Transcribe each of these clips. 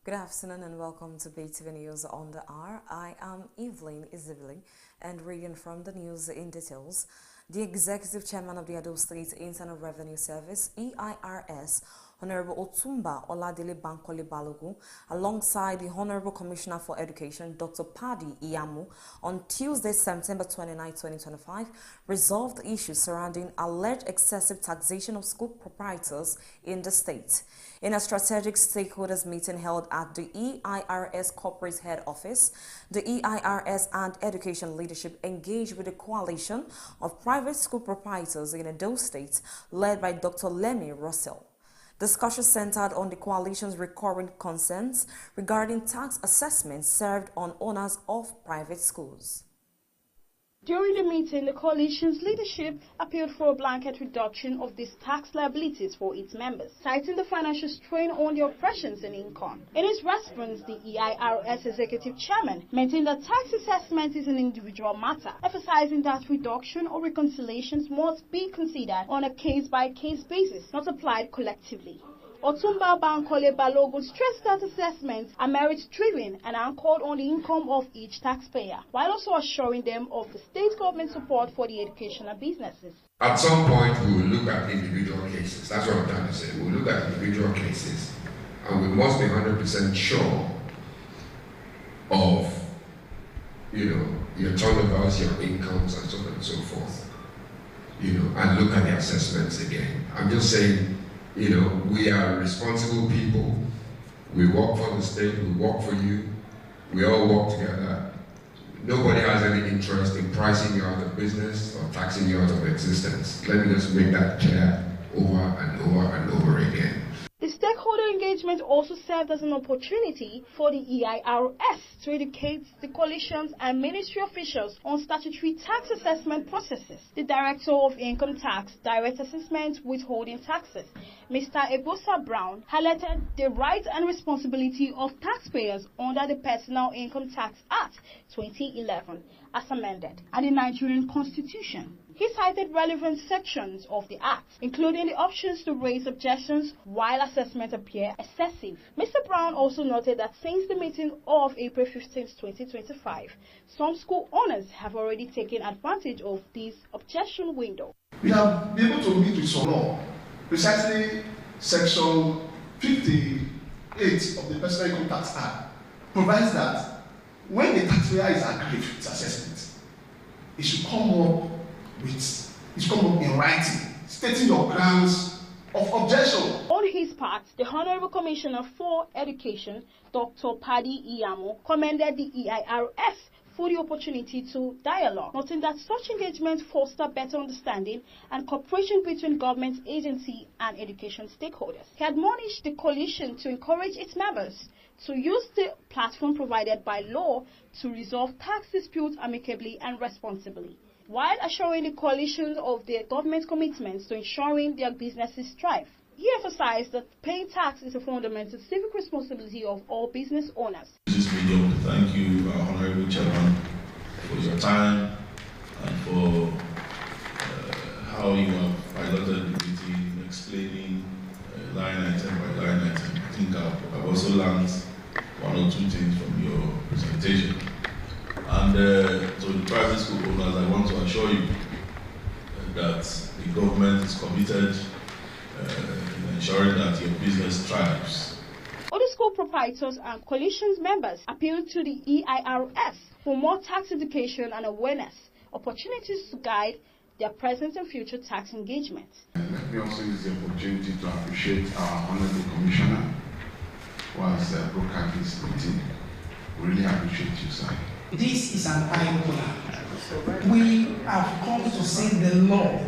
Good afternoon and welcome to BeeTv News on the Hour. I am Evelyn Izivili and reading from the news in details. The Executive Chairman of the Edo State Internal Revenue Service, EIRS, Honorable Otumba Oladile Bankole Balogun, alongside the Honorable Commissioner for Education, Dr. Paddy Iyamu, on Tuesday, September 29, 2025, resolved issues surrounding alleged excessive taxation of school proprietors in the state. In a strategic stakeholders meeting held at the EIRS Corporate Head Office, the EIRS and education leadership engaged with a coalition of private school proprietors in Edo State, led by Dr. Lemmy Russell. Discussion centered on the coalition's recurring concerns regarding tax assessments served on owners of private schools. During the meeting, the coalition's leadership appealed for a blanket reduction of these tax liabilities for its members, citing the financial strain on the oppressions in income. In his response, the EIRS executive chairman maintained that tax assessment is an individual matter, emphasizing that reduction or reconciliations must be considered on a case-by-case basis, not applied collectively. Otumba Bankole Balogun stressed that assessments are merit-driven and anchored on the income of each taxpayer, while also assuring them of the state government support for the educational businesses. At some point, we will look at individual cases. That's what I'm trying to say. We'll look at individual cases, and we must be 100% sure of, your turnovers, your incomes, and so on and so forth. And look at the assessments again. I'm just saying, we are responsible people. We work for the state, we work for you. We all work together. Nobody has any interest in pricing you out of business or taxing you out of existence. Let me just make that clear over and over and over again. The stakeholder engagement also served as an opportunity for the EIRS to educate the coalitions and ministry officials on statutory tax assessment processes. The Director of Income Tax, Direct Assessment Withholding Taxes, Mr. Ebosa Brown, highlighted the rights and responsibility of taxpayers under the Personal Income Tax Act 2011 as amended and the Nigerian Constitution. He cited relevant sections of the Act, including the options to raise objections while assessments appear excessive. Mr. Brown also noted that since the meeting of April 15, 2025, some school owners have already taken advantage of this objection window. We have been able to meet with some law, precisely Section 58 of the Personal Income Tax Act provides that when the taxpayer is aggrieved with assessment, it should come up in writing, stating your grounds of objection. On his part, the Honorable Commissioner for Education, Dr. Paddy Iyamu, commended the EIRS for the opportunity to dialogue, noting that such engagement foster better understanding and cooperation between government agency and education stakeholders. He admonished the coalition to encourage its members to use the platform provided by law to resolve tax disputes amicably and responsibly, while assuring the coalition of their government commitments to ensuring their businesses thrive. He emphasized that paying tax is a fundamental civic responsibility of all business owners. This medium to thank you, our Honorable Chairman, for your time and for how you have piloted the meeting, explaining line item by line item. I think I've also learned one or two things from your presentation. And to the private school owners, I want to assure you that the government is committed in ensuring that your business thrives. Other school proprietors and coalitions members appealed to the EIRS for more tax education and awareness, opportunities to guide their present and future tax engagement. Let me also use the opportunity to appreciate our Honorable Commissioner who has broadcast this meeting. We really appreciate you, sir. This is an eye-opener. We have come to see the law.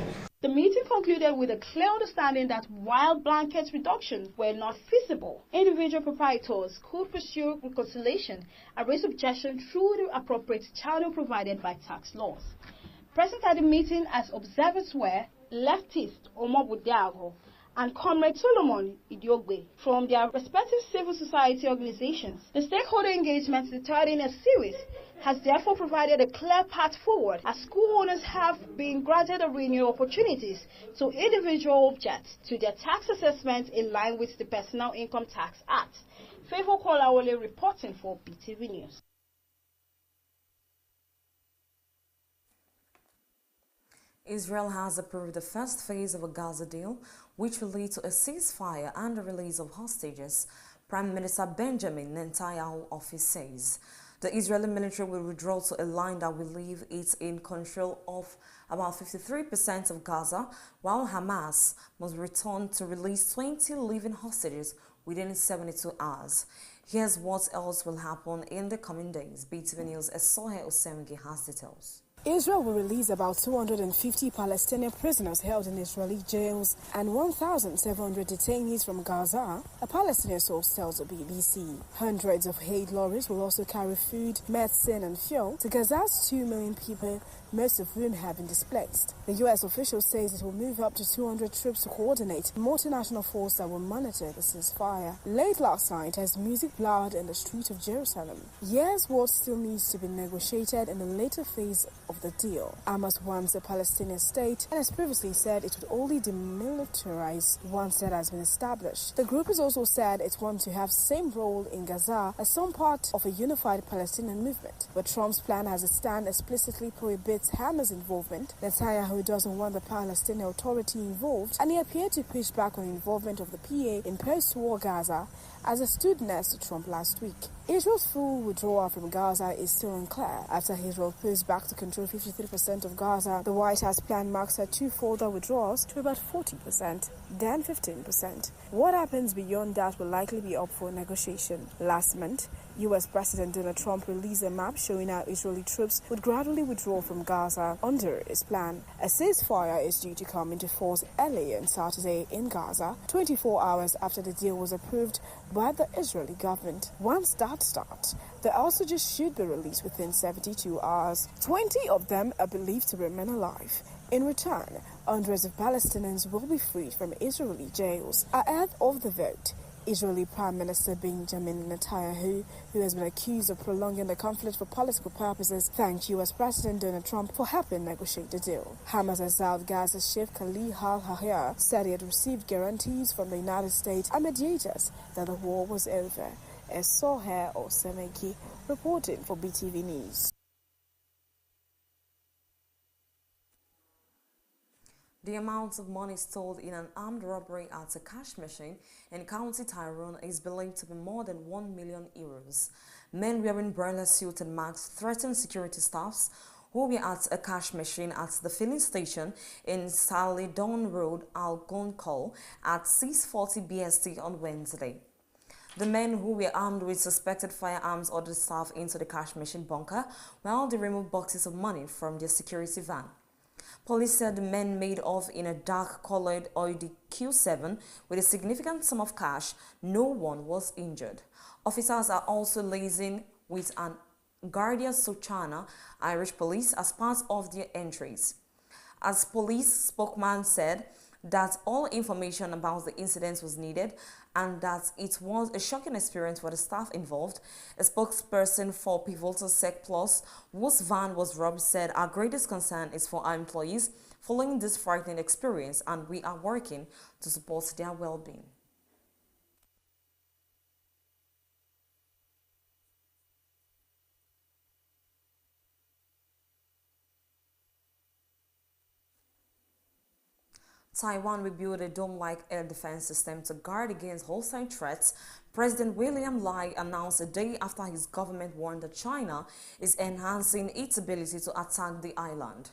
The meeting concluded with a clear understanding that while blanket reductions were not feasible, individual proprietors could pursue reconciliation and raise objection through the appropriate channel provided by tax laws. Present at the meeting as observers were leftist Omobu Diago and Comrade Solomon Idiogbe from their respective civil society organizations. The stakeholder engagement started in a series has therefore provided a clear path forward as school owners have been granted a renewed opportunities to individual objects to their tax assessment in line with the Personal Income Tax Act. Favor Kolawole reporting for BeeTv News. Israel has approved the first phase of a Gaza deal, which will lead to a ceasefire and the release of hostages, Prime Minister Benjamin Netanyahu's office says. The Israeli military will withdraw to a line that will leave it in control of about 53% of Gaza, while Hamas must return to release 20 living hostages within 72 hours. Here's what else will happen in the coming days. BeeTv News' Esohe Osemgi has details. Israel will release about 250 Palestinian prisoners held in Israeli jails and 1,700 detainees from Gaza, a Palestinian source tells the BBC. Hundreds of aid lorries will also carry food, medicine and fuel to Gaza's 2 million people, most of whom have been displaced. The U.S. official says it will move up to 200 troops to coordinate a multinational force that will monitor the ceasefire. Late last night, as music blared in the streets of Jerusalem, here's what still needs to be negotiated in the later phase of the deal. Hamas wants a Palestinian state and has previously said it would only demilitarize once that has been established. The group has also said it wants to have the same role in Gaza as some part of a unified Palestinian movement. But Trump's plan as it stands explicitly prohibits Hamas involvement. Netanyahu doesn't want the Palestinian Authority involved, and he appeared to push back on the involvement of the PA in post-war Gaza as it stood next to Trump last week. Israel's full withdrawal from Gaza is still unclear. After Israel pulls back to control 53% of Gaza, the White House plan marks her two further withdrawals to about 40%, then 15%. What happens beyond that will likely be up for negotiation. Last month, U.S. President Donald Trump released a map showing how Israeli troops would gradually withdraw from Gaza under his plan. A ceasefire is due to come into force early on Saturday in Gaza, 24 hours after the deal was approved by the Israeli government. Once that starts, the hostages should be released within 72 hours. 20 of them are believed to remain alive. In return, hundreds of Palestinians will be freed from Israeli jails. Ahead of the vote, Israeli Prime Minister Benjamin Netanyahu, who has been accused of prolonging the conflict for political purposes, thanked U.S. President Donald Trump for helping negotiate the deal. Hamas and South Gaza's chief Khalil al-Hayya said he had received guarantees from the United States and mediators that the war was over. Esohe Osemegi reporting for BeeTv News. The amount of money stolen in an armed robbery at a cash machine in County Tyrone is believed to be more than €1 million. Men wearing burlap suits and masks threatened security staffs who were at a cash machine at the filling station in Salidon Road, Algonquin at 6:40 BST on Wednesday. The men who were armed with suspected firearms ordered staff into the cash machine bunker while they removed boxes of money from their security van. Police said the men made off in a dark-colored Audi Q7 with a significant sum of cash. No one was injured. Officers are also liaising with an Guardia Sochana Irish police as part of their entries. As police spokesman said that all information about the incident was needed and that it was a shocking experience for the staff involved. A spokesperson for Pivotal Sec Plus, whose van was robbed, said our greatest concern is for our employees following this frightening experience, and we are working to support their well-being. Taiwan will build a dome-like air defense system to guard against hostile threats, President William Lai announced a day after his government warned that China is enhancing its ability to attack the island.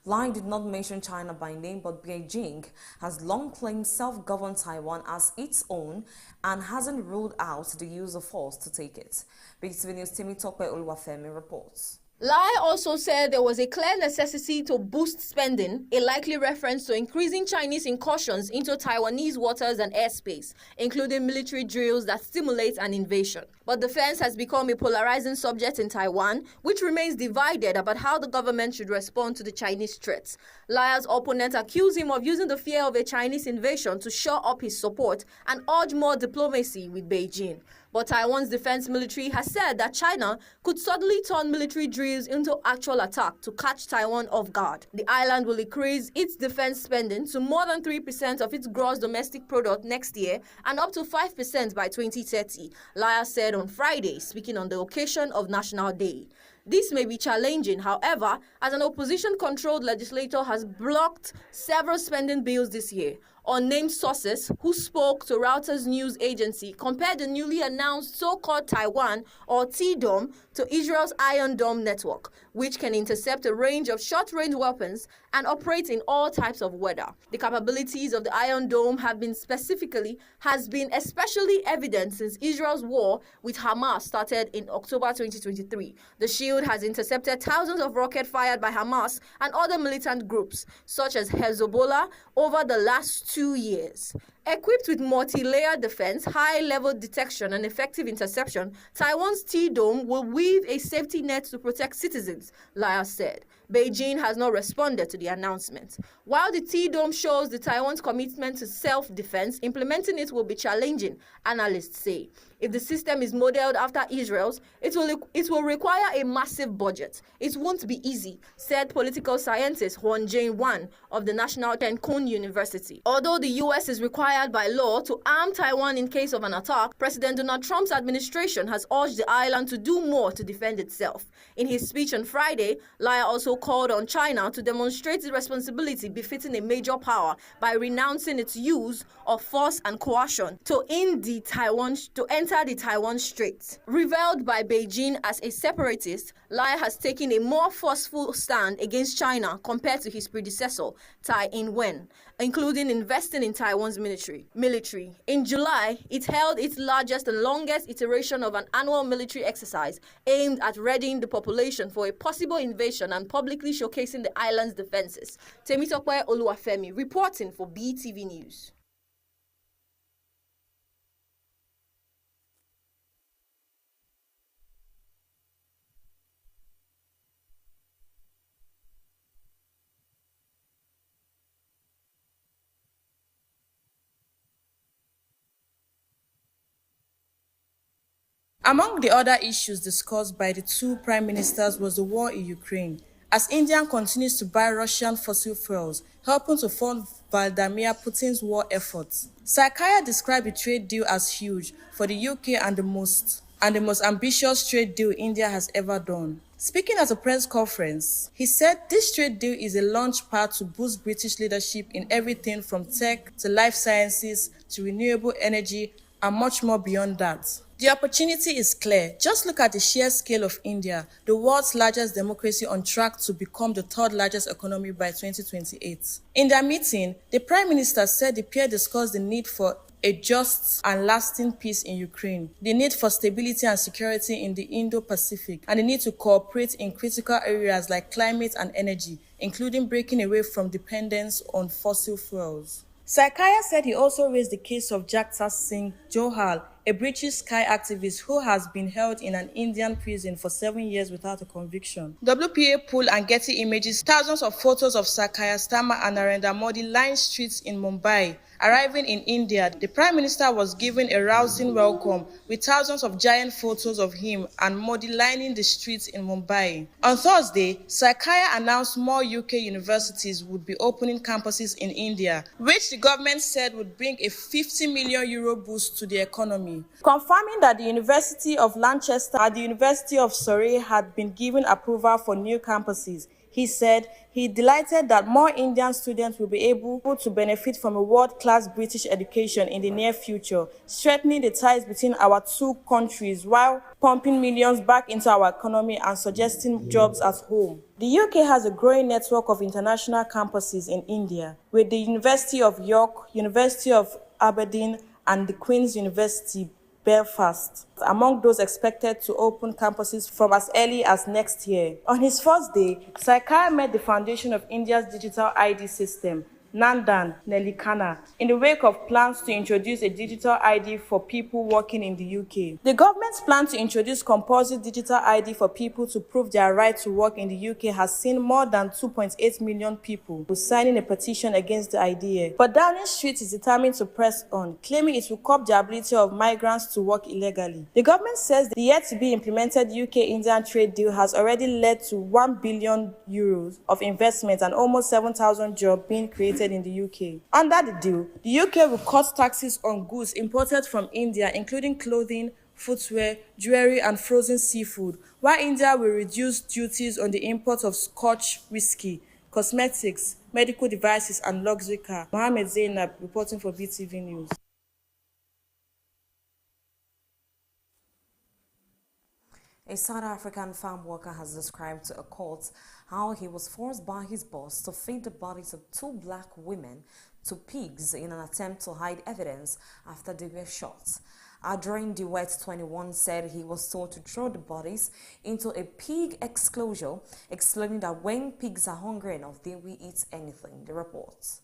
Lai did not mention China by name, but Beijing has long claimed self-governed Taiwan as its own and hasn't ruled out the use of force to take it. BeeTv News' Temitope Oluwafemi reports. Lai also said there was a clear necessity to boost spending, a likely reference to increasing Chinese incursions into Taiwanese waters and airspace, including military drills that stimulate an invasion. But defense has become a polarizing subject in Taiwan, which remains divided about how the government should respond to the Chinese threats. Lai's opponents accuse him of using the fear of a Chinese invasion to shore up his support and urge more diplomacy with Beijing. But Taiwan's defense military has said that China could suddenly turn military drills increase into actual attack to catch Taiwan off guard. The island will increase its defense spending to more than 3% of its gross domestic product next year and up to 5% by 2030, Lai said on Friday, speaking on the occasion of National Day. This may be challenging, however, as an opposition-controlled legislator has blocked several spending bills this year. Unnamed sources who spoke to Reuters news agency compared the newly announced so-called Taiwan or T-Dome to Israel's Iron Dome network, which can intercept a range of short-range weapons and operate in all types of weather. The capabilities of the Iron Dome has been especially evident since Israel's war with Hamas started in October 2023. The shield has intercepted thousands of rockets fired by Hamas and other militant groups, such as Hezbollah, over the last 2 years. Equipped with multi-layered defense, high-level detection, and effective interception, Taiwan's T-Dome will weave a safety net to protect citizens, Lai said. Beijing has not responded to the announcement. While the T-Dome shows the Taiwan's commitment to self-defense, implementing it will be challenging, analysts say. If the system is modeled after Israel's, it will require a massive budget. It won't be easy, said political scientist Huan Jing-Wan of the National Cancun University. Although the U.S. is required by law to arm Taiwan in case of an attack, President Donald Trump's administration has urged the island to do more to defend itself. In his speech on Friday, Lai also called on China to demonstrate its responsibility befitting a major power by renouncing its use of force and coercion to enter the Taiwan Strait. Revealed by Beijing as a separatist, Lai has taken a more forceful stand against China compared to his predecessor, Tsai Ing-wen, including investing in Taiwan's military. In July, it held its largest and longest iteration of an annual military exercise aimed at readying the population for a possible invasion and publicly showcasing the island's defenses. Temitope Oluwafemi reporting for BeeTv News. Among the other issues discussed by the two prime ministers was the war in Ukraine, as India continues to buy Russian fossil fuels, helping to fund Vladimir Putin's war efforts. Sarkaya described the trade deal as huge for the UK and the most ambitious trade deal India has ever done. Speaking at a press conference, he said this trade deal is a launch pad to boost British leadership in everything from tech to life sciences to renewable energy and much more beyond that. The opportunity is clear. Just look at the sheer scale of India, the world's largest democracy on track to become the third largest economy by 2028. In their meeting, the Prime Minister said the pair discussed the need for a just and lasting peace in Ukraine, the need for stability and security in the Indo-Pacific, and the need to cooperate in critical areas like climate and energy, including breaking away from dependence on fossil fuels. Sarkaya said he also raised the case of Jagtar Singh Johal, a British Sky activist who has been held in an Indian prison for 7 years without a conviction. WPA poll and Getty Images, thousands of photos of Sarkaya Starmer and Narendra Modi lined streets in Mumbai. Arriving in India, the Prime Minister was given a rousing welcome with thousands of giant photos of him and Modi lining the streets in Mumbai. On Thursday, Sarkaya announced more UK universities would be opening campuses in India, which the government said would bring a €50 million boost to the economy. Confirming that the University of Lancaster and the University of Surrey had been given approval for new campuses, he said he delighted that more Indian students will be able to benefit from a world-class British education in the near future, strengthening the ties between our two countries while pumping millions back into our economy and suggesting jobs at home. The UK has a growing network of international campuses in India, with the University of York, University of Aberdeen, and the Queen's University, Belfast, among those expected to open campuses from as early as next year. On his first day, Sarkaya met the foundation of India's digital ID system, Nandan Nelikana, in the wake of plans to introduce a digital ID for people working in the UK. The government's plan to introduce compulsory digital ID for people to prove their right to work in the UK has seen more than 2.8 million people signing a petition against the idea. But Downing Street is determined to press on, claiming it will curb the ability of migrants to work illegally. The government says the yet-to-be implemented UK-Indian trade deal has already led to €1 billion of investment and almost 7,000 jobs being created in the UK. Under the deal, the UK will cut taxes on goods imported from India, including clothing, footwear, jewelry, and frozen seafood, while India will reduce duties on the import of Scotch whisky, cosmetics, medical devices, and luxury car. Mohammed Zainab reporting for BeeTv News. A South African farm worker has described to a court how he was forced by his boss to feed the bodies of 2 black women to pigs in an attempt to hide evidence after they were shot. Adrian DeWitt, 21, said he was told to throw the bodies into a pig exclosure, explaining that when pigs are hungry enough, they will eat anything, the reports.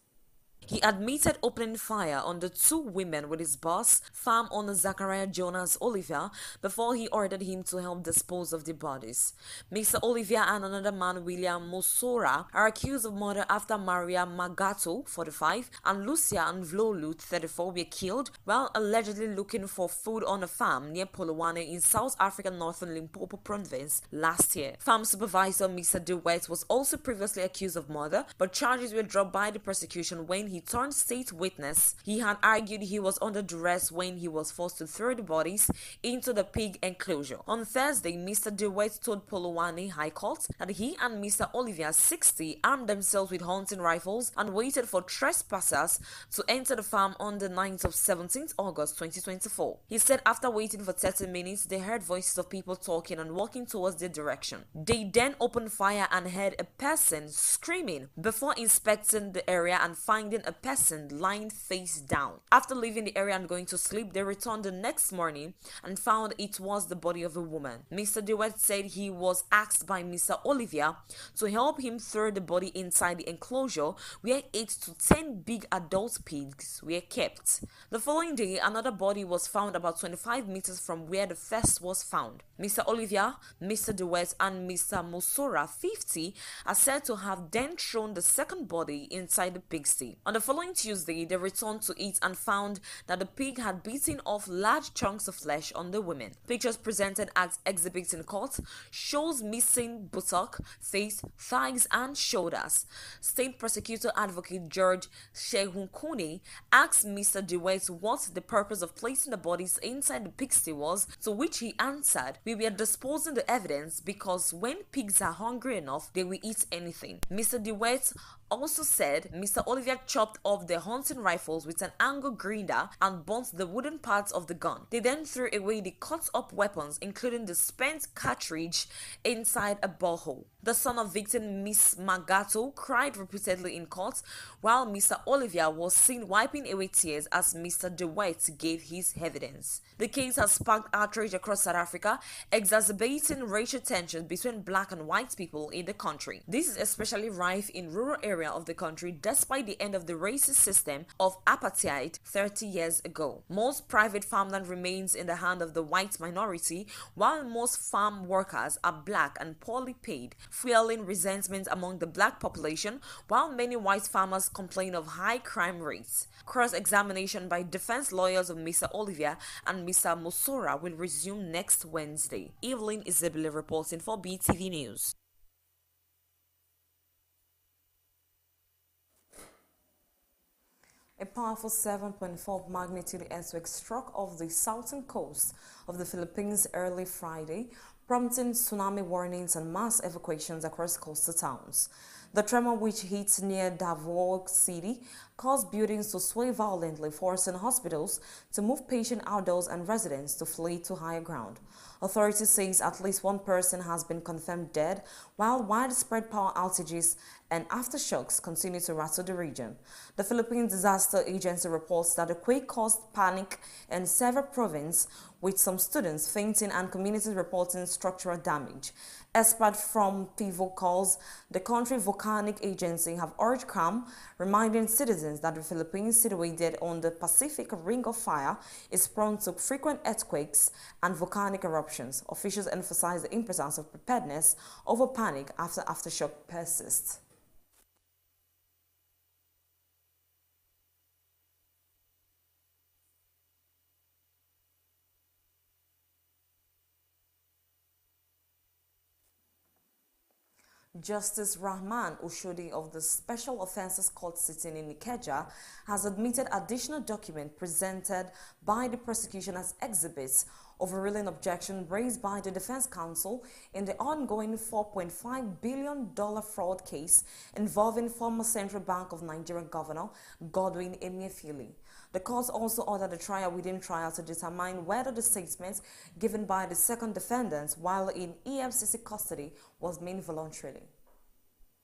He admitted opening fire on the 2 women with his boss, farm owner Zachariah Jonas Oliver, before he ordered him to help dispose of the bodies. Mr. Oliver and another man, William Mosora, are accused of murder after Maria Magato, 45, and Lucia Nvlolu, 34, were killed while allegedly looking for food on a farm near Polokwane in South African Northern Limpopo province last year. Farm supervisor Mr. DeWitt was also previously accused of murder, but charges were dropped by the prosecution when he turned state witness. He had argued he was under duress when he was forced to throw the bodies into the pig enclosure. On Thursday, Mr. DeWitt told Polokwane High Court that he and Mr. Oliver, 60, armed themselves with hunting rifles and waited for trespassers to enter the farm on the night of 17th August 2024. He said after waiting for 30 minutes, they heard voices of people talking and walking towards their direction. They then opened fire and heard a person screaming before inspecting the area and finding a person lying face down. After leaving the area and going to sleep, they returned the next morning and found it was the body of a woman. Mr. DeWitt said he was asked by Mr. Olivier to help him throw the body inside the enclosure where 8 to 10 big adult pigs were kept. The following day, another body was found about 25 meters from where the first was found. Mr. Olivier, Mr. DeWitt, and Mr. Mosora, 50, are said to have then thrown the second body inside the pigsty. On the following Tuesday, they returned to it and found that the pig had bitten off large chunks of flesh on the women. Pictures presented as exhibits in court shows missing buttock, face, thighs, and shoulders. State Prosecutor Advocate George Shehunkune asked Mr. DeWitt what the purpose of placing the bodies inside the pigsty was, to which he answered, "We were disposing the evidence because when pigs are hungry enough, they will eat anything." Mr. DeWitt also said Mr. Olivier chopped off the hunting rifles with an angle grinder and burnt the wooden parts of the gun. They then threw away the cut-up weapons, including the spent cartridge, inside a borehole. The son of victim, Miss Magato, cried repeatedly in court, while Mr. Olivier was seen wiping away tears as Mr. DeWitt gave his evidence. The case has sparked outrage across South Africa, exacerbating racial tensions between black and white people in the country. This is especially rife in rural areas of the country despite the end of the racist system of apartheid 30 years ago. Most private farmland remains in the hand of the white minority, while most farm workers are black and poorly paid, fueling resentment among the black population, while many white farmers complain of high crime rates. Cross-examination by defense lawyers of Mr. Olivier and Mr. Mosora will resume next Wednesday. Evelyn Isabella reporting for BeeTv News. A powerful 7.4 magnitude earthquake struck off the southern coast of the Philippines early Friday, prompting tsunami warnings and mass evacuations across coastal towns. The tremor, which hit near Davao City, caused buildings to sway violently, forcing hospitals to move patients outdoors and residents to flee to higher ground. Authorities say at least one person has been confirmed dead, while widespread power outages and aftershocks continue to rattle the region. The Philippine Disaster Agency reports that the quake caused panic in several provinces, with some students fainting and communities reporting structural damage. Experts from PIVO calls the country volcanic agency have urged calm, reminding citizens that the Philippines, situated on the Pacific Ring of Fire, is prone to frequent earthquakes and volcanic eruptions. Officials emphasize the importance of preparedness over panic after aftershock persists. Justice Rahman Oshodi of the Special Offences Court sitting in Ikeja has admitted additional documents presented by the prosecution as exhibits, overruling objection raised by the Defense Counsel in the ongoing $4.5 billion fraud case involving former Central Bank of Nigeria Governor Godwin Emefiele. The court also ordered a trial within trial to determine whether the statements given by the second defendant while in EFCC custody was made voluntarily.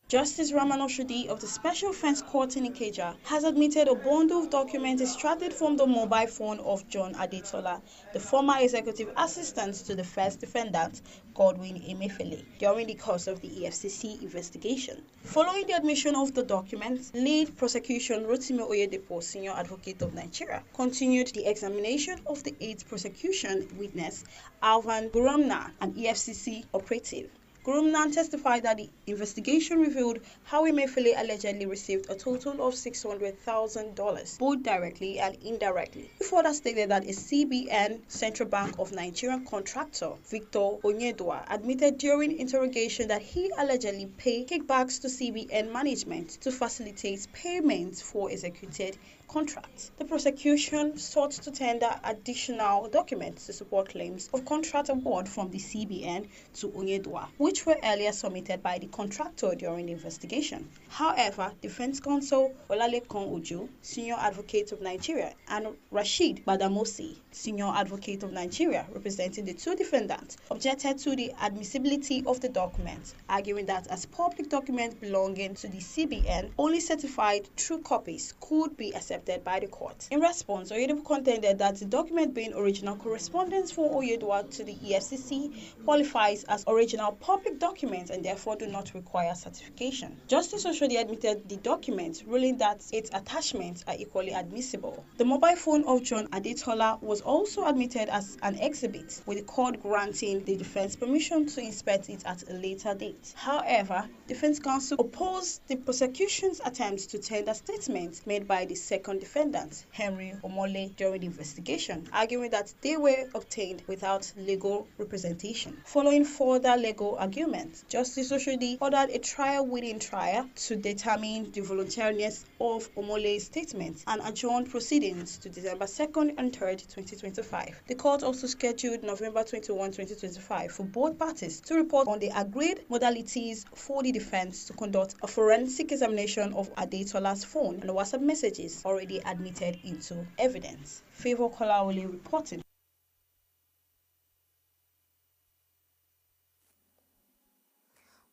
Justice Rahman Oshodi of the Special Offense Court in Ikeja has admitted a bundle of documents extracted from the mobile phone of John Adetola, the former executive assistant to the first defendant, Godwin Emefiele, during the course of the EFCC investigation. Following the admission of the documents, lead prosecution Rotimi Oyedepo, senior advocate of Nigeria, continued the examination of the eighth prosecution witness, Alvan Guramna, an EFCC operative. Gurumnan testified that the investigation revealed how Emefiele allegedly received a total of $600,000, both directly and indirectly. He further stated that a CBN, Central Bank of Nigerian contractor, Victor Onyedwa, admitted during interrogation that he allegedly paid kickbacks to CBN management to facilitate payments for executed contracts. The prosecution sought to tender additional documents to support claims of contract award from the CBN to Onyedwa, which were earlier submitted by the contractor during the investigation. However, Defense Counsel Olalekan Ojo, senior advocate of Nigeria, and Rashid Badamosi, senior advocate of Nigeria, representing the two defendants, objected to the admissibility of the documents, arguing that as public documents belonging to the CBN, only certified true copies could be accepted by the court. In response, Oyedepo contended that the document being original correspondence for Oyedwa to the EFCC qualifies as original public documents and therefore do not require certification. Justice Oshodi admitted the documents, ruling that its attachments are equally admissible. The mobile phone of John Adetola was also admitted as an exhibit, with the court granting the defense permission to inspect it at a later date. However, Defense Counsel opposed the prosecution's attempts to tender statements made by the second defendant, Henry Omole, during the investigation, arguing that they were obtained without legal representation. Following further legal arguments, Justice Oshodi ordered a trial within trial to determine the voluntariness of Omole's statements and adjourned proceedings to December 2nd and 3rd, 2025. The court also scheduled November 21, 2025 for both parties to report on the agreed modalities for the defense to conduct a forensic examination of Adetola's phone and WhatsApp messages already admitted into evidence. Favor Kolawole reporting.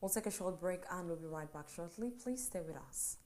We'll take a short break and we'll be right back shortly. Please stay with us.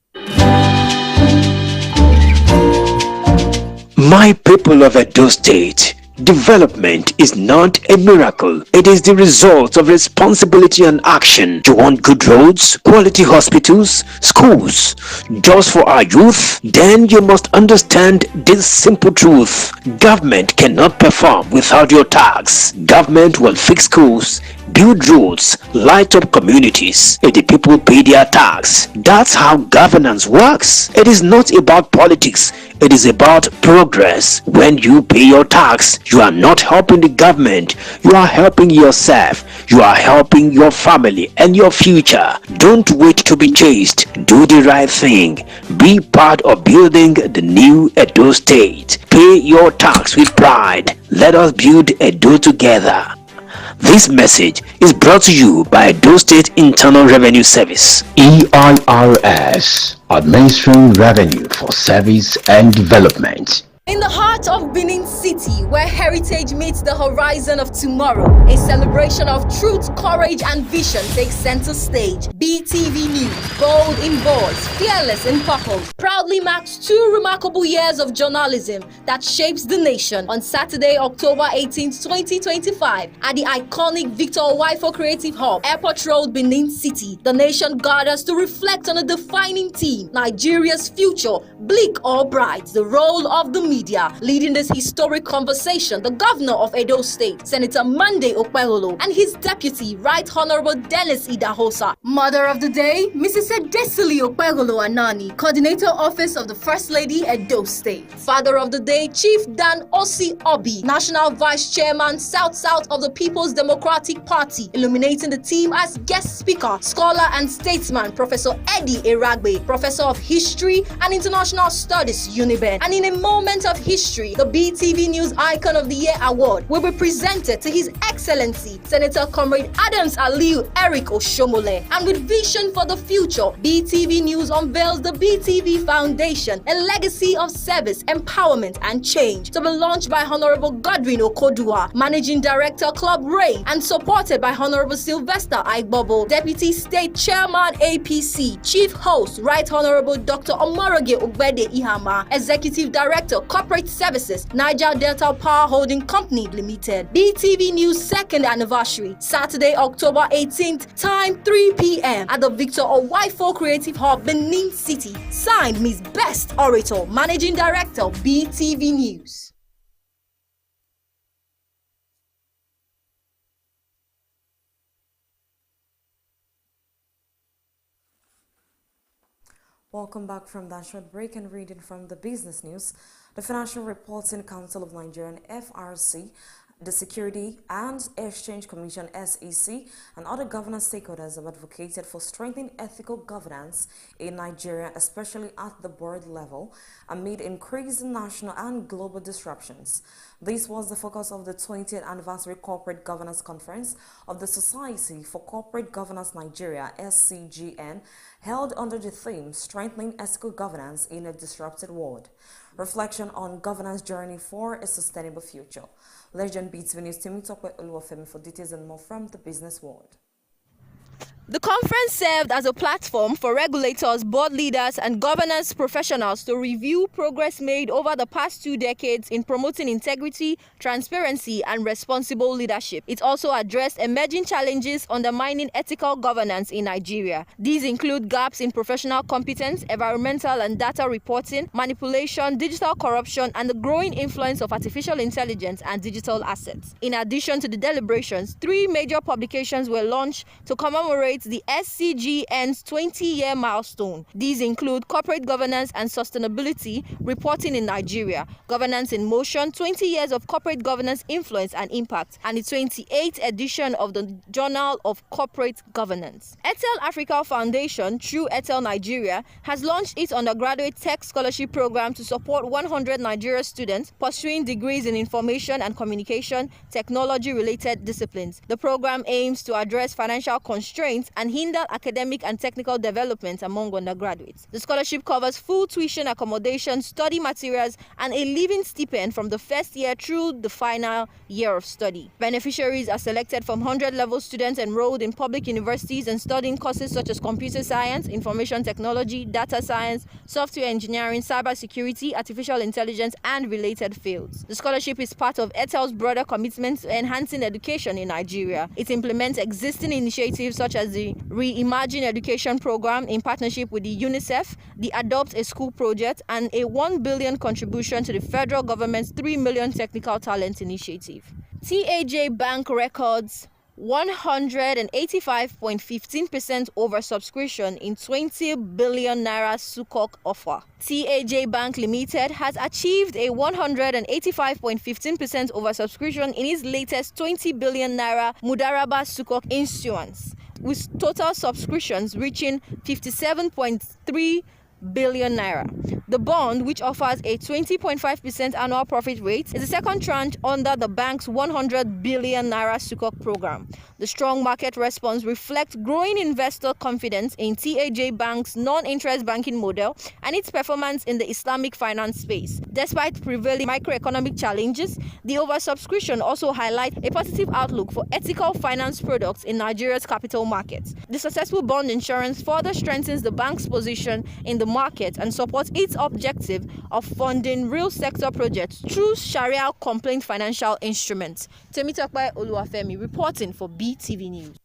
My people of Edo State, development is not a miracle. It is the result of responsibility and action. You want good roads, quality hospitals, schools, jobs for our youth? Then you must understand this simple truth. Government cannot perform without your tax. Government will fix schools, build roads, light up communities if the people pay their tax. That's how governance works. It is not about politics. It is about progress. When you pay your tax, you are not helping the government. You are helping yourself. You are helping your family and your future. Don't wait to be chased. Do the right thing. Be part of building the new Edo State. Pay your tax with pride. Let us build Edo together. This message is brought to you by Edo State Internal Revenue Service, EIRS. administering revenue for service and development. In the heart of Benin City, where heritage meets the horizon of tomorrow, a celebration of truth, courage, and vision takes center stage. BeeTv News, bold in voice, fearless in purpose, proudly marks 2 remarkable years of journalism that shapes the nation. On Saturday, October 18, 2025, at the iconic Victor Owaifo Creative Hub, Airport Road, Benin City, the nation gathers to reflect on a defining theme: Nigeria's future, bleak or bright, the role of the media. Leading this historic conversation, the governor of Edo State, Senator Monday Okpeholo, and his deputy, Right Honorable Dennis Idahosa. Mother of the day, Mrs. Edesili Okpeholo Anani, Coordinator Office of the First Lady, Edo State. Father of the day, Chief Dan Osi Obi, National Vice Chairman, South of the People's Democratic Party. Illuminating the team as guest speaker, scholar and statesman, Professor Eddie Eragbe, Professor of History and International Studies, UNIBEN. And in a moment of history, the BeeTv News Icon of the Year Award will be presented to His Excellency Senator Comrade Adams Aliu Eric Oshomole. And with vision for the future, BeeTv News unveils the BeeTv Foundation, a legacy of service, empowerment, and change, to be launched by Honorable Godwin Okodua, Managing Director, Club Ray, and supported by Honorable Sylvester Aigbobo, Deputy State Chairman, APC, Chief Host, Right Honorable Dr. Omoroge Ogbede Ihama, Executive Director, Corporate Services, Niger Delta Power Holding Company Limited. BeeTv News 2nd anniversary, Saturday, October 18th, time 3 p.m. at the Victor Owaifo Creative Hub, Benin City. Signed, Miss Best Orator, Managing Director, BeeTv News. Welcome back from that short break and reading from the business news. The Financial Reporting Council of Nigeria, FRC, the Security and Exchange Commission, SEC, and other governance stakeholders have advocated for strengthening ethical governance in Nigeria, especially at the board level, amid increasing national and global disruptions. This was the focus of the 20th Anniversary Corporate Governance Conference of the Society for Corporate Governance Nigeria, SCGN, held under the theme Strengthening Ethical Governance in a Disrupted World. Reflection on governance journey for a sustainable future. Let's join BeeTv News team Tokwe Oluwafemi for details and more from the business world. The conference served as a platform for regulators, board leaders, and governance professionals to review progress made over the past 2 decades in promoting integrity, transparency, and responsible leadership. It also addressed emerging challenges undermining ethical governance in Nigeria. These include gaps in professional competence, environmental and data reporting, manipulation, digital corruption, and the growing influence of artificial intelligence and digital assets. In addition to the deliberations, 3 major publications were launched to commemorate the SCGN's 20-year milestone. These include Corporate Governance and Sustainability Reporting in Nigeria, Governance in Motion, 20 Years of Corporate Governance Influence and Impact, and the 28th edition of the Journal of Corporate Governance. Etel Africa Foundation, through Etel Nigeria, has launched its undergraduate tech scholarship program to support 100 Nigeria students pursuing degrees in information and communication technology-related disciplines. The program aims to address financial constraints and hinder academic and technical development among undergraduates. The scholarship covers full tuition accommodation, study materials, and a living stipend from the first year through the final year of study. Beneficiaries are selected from 100-level students enrolled in public universities and studying courses such as computer science, information technology, data science, software engineering, cybersecurity, artificial intelligence, and related fields. The scholarship is part of Etel's broader commitment to enhancing education in Nigeria. It implements existing initiatives such as the Reimagine Education Program in partnership with the UNICEF, the Adopt a School project, and a 1 billion contribution to the federal government's 3 million technical talent initiative. TAJ Bank records 185.15% oversubscription in 20 billion naira Sukuk offer. TAJ Bank Limited has achieved a 185.15% oversubscription in its latest 20 billion naira Mudaraba Sukuk issuance, with total subscriptions reaching 57.3 billion naira. The bond, which offers a 20.5% annual profit rate, is the second tranche under the bank's 100 billion naira Sukuk program. The strong market response reflects growing investor confidence in TAJ Bank's non-interest banking model and its performance in the Islamic finance space. Despite prevailing microeconomic challenges, the oversubscription also highlights a positive outlook for ethical finance products in Nigeria's capital markets. The successful bond insurance further strengthens the bank's position in the market and supports its objective of funding real sector projects through Sharia-compliant financial instruments. Temitope Oluwafemi reporting for BeeTv News.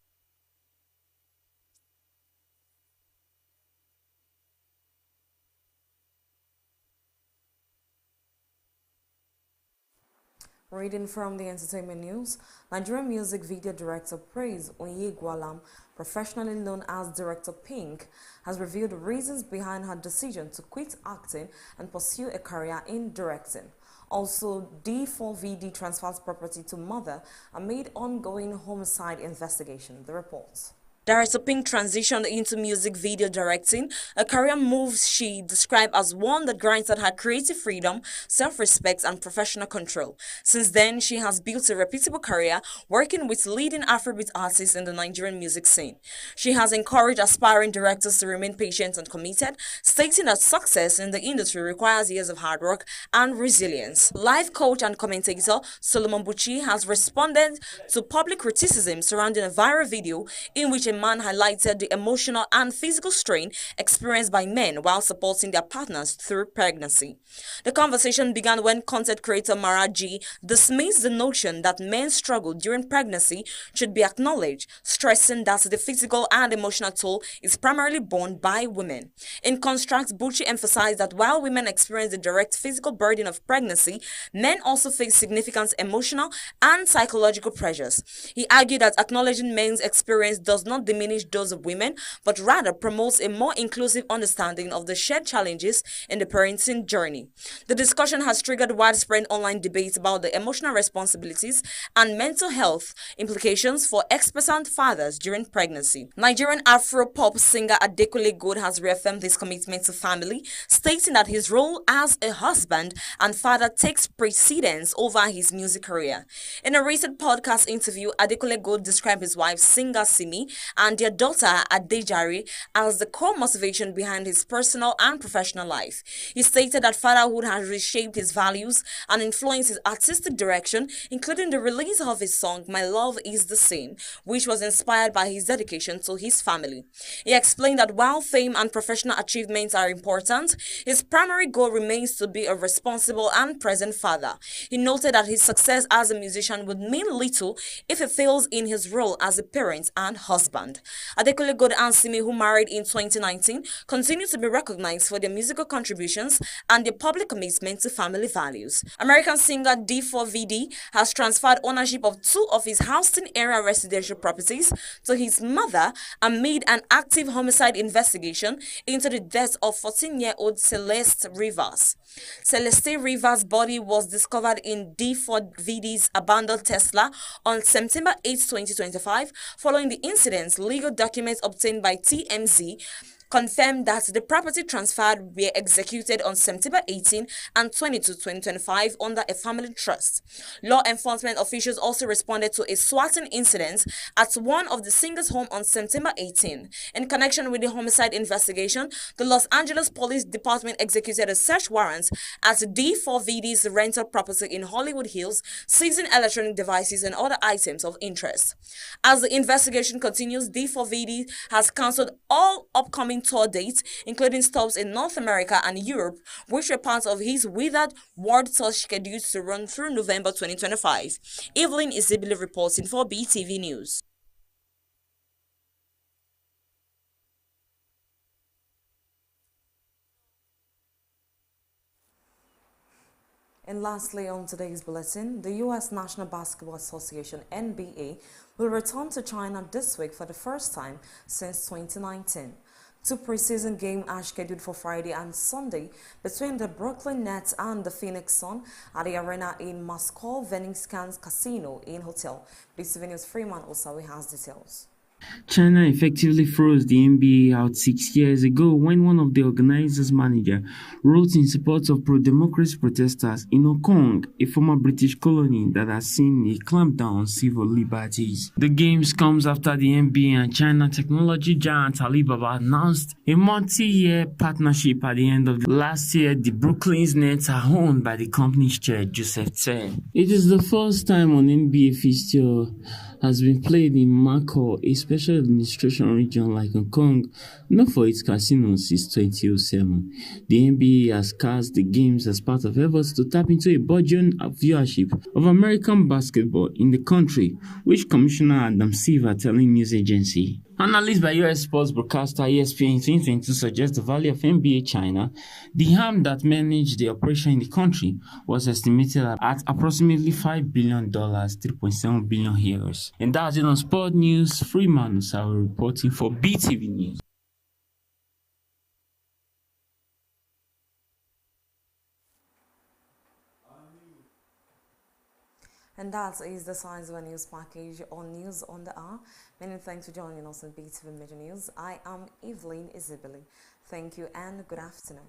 Reading from the entertainment news, Nigerian music video director Praise Onyegwalam, professionally known as Director Pink, has revealed the reasons behind her decision to quit acting and pursue a career in directing. Also, D4VD transfers property to mother amid ongoing homicide investigation. The report. Director Pink transitioned into music video directing, a career move she described as one that granted her creative freedom, self-respect and professional control. Since then, she has built a reputable career working with leading Afrobeat artists in the Nigerian music scene. She has encouraged aspiring directors to remain patient and committed, stating that success in the industry requires years of hard work and resilience. Life coach and commentator Solomon Buchi has responded to public criticism surrounding a viral video in which a man highlighted the emotional and physical strain experienced by men while supporting their partners through pregnancy. The conversation began when content creator Maraji dismissed the notion that men's struggle during pregnancy should be acknowledged, stressing that the physical and emotional toll is primarily borne by women. In contrast, Buchi emphasized that while women experience the direct physical burden of pregnancy, men also face significant emotional and psychological pressures. He argued that acknowledging men's experience does not diminish those of women, but rather promotes a more inclusive understanding of the shared challenges in the parenting journey. The discussion has triggered widespread online debates about the emotional responsibilities and mental health implications for expectant fathers during pregnancy. Nigerian Afro-pop singer Adekunle Gold has reaffirmed his commitment to family, stating that his role as a husband and father takes precedence over his music career. In a recent podcast interview, Adekunle Gold described his wife, singer Simi, and their daughter Adejare as the core motivation behind his personal and professional life. He stated that fatherhood has reshaped his values and influenced his artistic direction, including the release of his song My Love Is the Same, which was inspired by his dedication to his family. He explained that while fame and professional achievements are important, his primary goal remains to be a responsible and present father. He noted that his success as a musician would mean little if he fails in his role as a parent and husband. Adekunle Gold and Simi, who married in 2019, continue to be recognized for their musical contributions and their public commitment to family values. American singer D4VD has transferred ownership of two of his Houston area residential properties to his mother amid an active homicide investigation into the death of 14-year-old Celeste Rivers. Celeste Rivers' body was discovered in D4VD's abandoned Tesla on September 8, 2025, following the incident. Legal documents obtained by TMZ confirmed that the property transferred were executed on September 18 and 22, 2025 under a family trust. Law enforcement officials also responded to a swatting incident at one of the singer's home on September 18. In connection with the homicide investigation, the Los Angeles Police Department executed a search warrant at D4VD's rental property in Hollywood Hills, seizing electronic devices and other items of interest. As the investigation continues, D4VD has cancelled all upcoming tour dates, including stops in North America and Europe, which were part of his Withered World Tour scheduled to run through November 2025. Evelyn Isibili reporting for BeeTv News. And lastly, on today's bulletin, the U.S. National Basketball Association, NBA, will return to China this week for the first time since 2019. Two preseason games are scheduled for Friday and Sunday between the Brooklyn Nets and the Phoenix Sun at the arena in Moscow Veninskans Casino in Hotel. BeeTv News Freeman Osawi has details. China effectively froze the NBA out 6 years ago when one of the organizers' manager wrote in support of pro-democracy protesters in Hong Kong, a former British colony that has seen a clampdown on civil liberties. The games comes after the NBA and China technology giant Alibaba announced a multi-year partnership at the end of last year. The Brooklyn's Nets are owned by the company's chair, Joseph Tsai. It is the first time an NBA fixture has been played in Macau, a special administration region like Hong Kong, known for its casinos since 2007. The NBA has cast the games as part of efforts to tap into a burgeoning viewership of American basketball in the country, which Commissioner Adam Silver telling news agency. Analysts by US sports broadcaster ESPN in 2022 suggest the value of NBA China, the arm that managed the operation in the country, was estimated at approximately $5 billion, 3.7 billion euros. And that's it on Sport News. Freeman Usawa reporting for BeeTv News. And that is the size of a news package on News on the Hour. Many thanks for joining us on BeeTv Media News. I am Evelyn Isabelle. Thank you and good afternoon.